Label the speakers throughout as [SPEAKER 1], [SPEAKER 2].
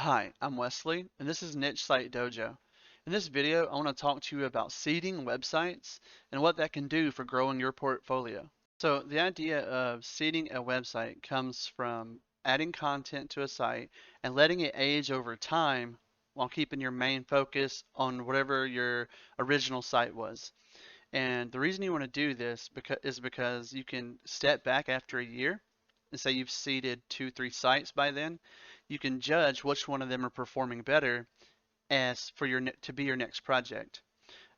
[SPEAKER 1] Hi, I'm Wesley, and this is Niche Site Dojo. In this video, I want to talk to you about seeding websites and what that can do for growing your portfolio. So the idea of seeding a website comes from adding content to a site and letting it age over time while keeping your main focus on whatever your original site was. And the reason you want to do this is because you can step back after a year and say you've seeded 2, 3 sites by then. You can judge which one of them are performing better as for to be your next project.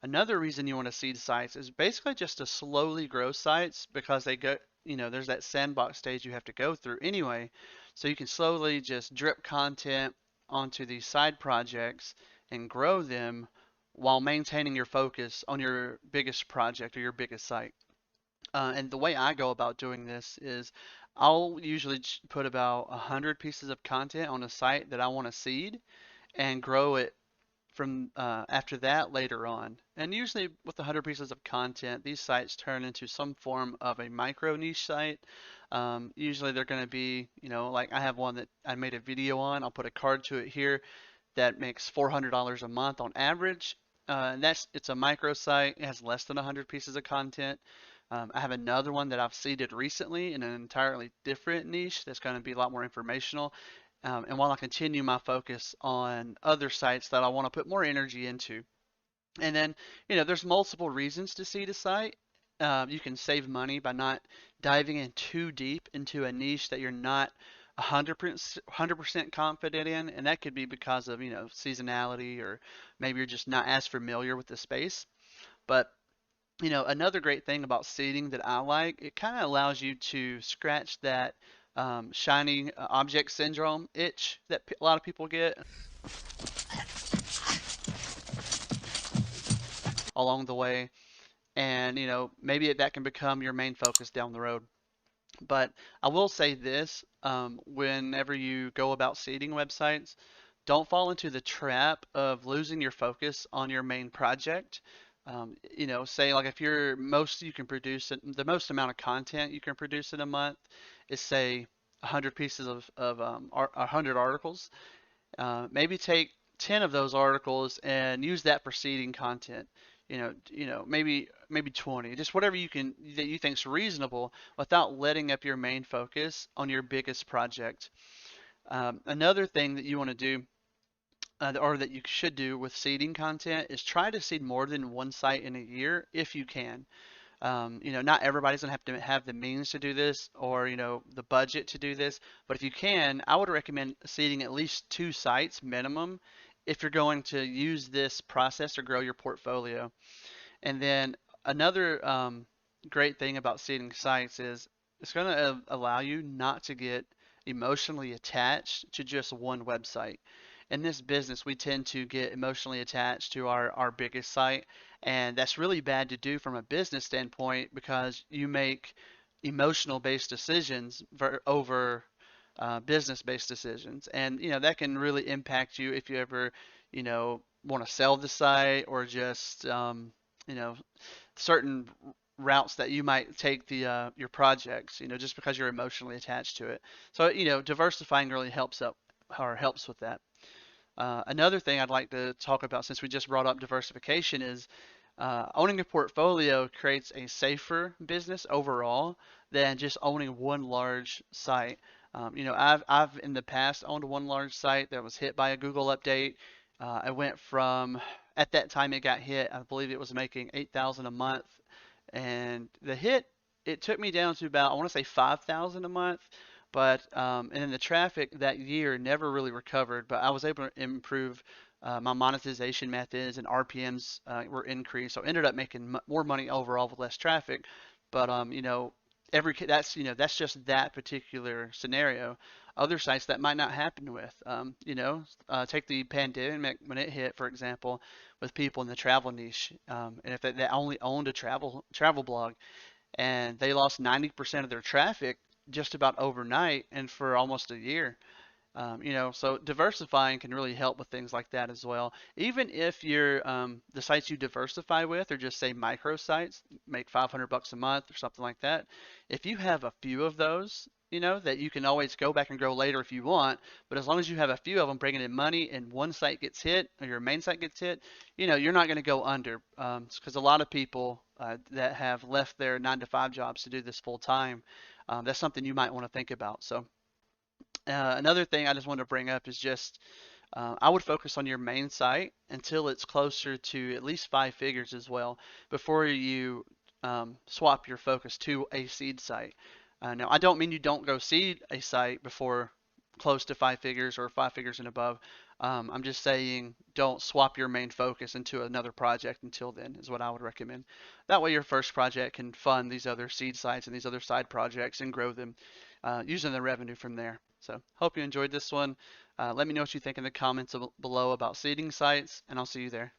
[SPEAKER 1] Another reason you want to seed sites is basically just to slowly grow sites because they go, there's that sandbox stage you have to go through anyway. So you can slowly just drip content onto these side projects and grow them while maintaining your focus on your biggest project or your biggest site. And the way I go about doing this is I'll usually put about 100 pieces of content on a site that I want to seed and grow it from after that later on. And usually with 100 pieces of content, these sites turn into some form of a micro niche site. Usually they're going to be, like I have one that I made a video on. I'll put a card to it here that makes $400 a month on average. And it's a micro site. It has less than 100 pieces of content. I have another one that I've seeded recently in an entirely different niche that's going to be a lot more informational. And while I continue my focus on other sites that I want to put more energy into. And then, there's multiple reasons to seed a site. You can save money by not diving in too deep into a niche that you're not 100% confident in, and that could be because of, seasonality, or maybe you're just not as familiar with the space. But another great thing about seeding that I like, it kind of allows you to scratch that shiny object syndrome itch that a lot of people get along the way. And, maybe that can become your main focus down the road. But I will say this, whenever you go about seeding websites, don't fall into the trap of losing your focus on your main project. Say like if you can produce the most amount of content you can produce in a month is say 100 pieces of 100 articles. Maybe take 10 of those articles and use that for seeding content. Maybe 20, just whatever that you think's reasonable without letting up your main focus on your biggest project. Another thing that you want to do, or that you should do with seeding content, is try to seed more than one site in a year if you can. Not everybody's gonna have to have the means to do this, or the budget to do this, but if you can, I would recommend seeding at least 2 sites minimum if you're going to use this process to grow your portfolio. And then another great thing about seeding sites is it's going to allow you not to get emotionally attached to just one website. In this business, we tend to get emotionally attached to our biggest site, and that's really bad to do from a business standpoint because you make emotional based decisions over business based decisions. And that can really impact you if you ever want to sell the site, or just you know certain routes that you might take your projects, just because you're emotionally attached to it. So diversifying really helps with that. Another thing I'd like to talk about, since we just brought up diversification, is owning a portfolio creates a safer business overall than just owning one large site. I've in the past owned one large site that was hit by a Google update. I went from, at that time it got hit, I believe it was making 8,000 a month, and it took me down to about, I want to say 5,000 a month. But and then the traffic that year never really recovered, but I was able to improve my monetization methods, and RPMs were increased, so I ended up making more money overall with less traffic. But that's just that particular scenario. Other sites that might not happen with. Take the pandemic when it hit, for example, with people in the travel niche, and if they only owned a travel blog, and they lost 90% of their traffic just about overnight and for almost a year. So diversifying can really help with things like that as well. Even if the sites you diversify with are just say micro sites, make 500 bucks a month or something like that. If you have a few of those, that you can always go back and grow later if you want. But as long as you have a few of them bringing in money and one site gets hit or your main site gets hit, you're not going to go under. Because a lot of people that have left their 9 to 5 jobs to do this full time, that's something you might want to think about. So another thing I just wanted to bring up is just I would focus on your main site until it's closer to at least 5 figures as well before you swap your focus to a seed site. Now, I don't mean you don't go seed a site before close to 5 figures or 5 figures and above. I'm just saying don't swap your main focus into another project until then, is what I would recommend. That way, your first project can fund these other seed sites and these other side projects and grow them using the revenue from there. So, hope you enjoyed this one. Let me know what you think in the comments below about seeding sites, and I'll see you there.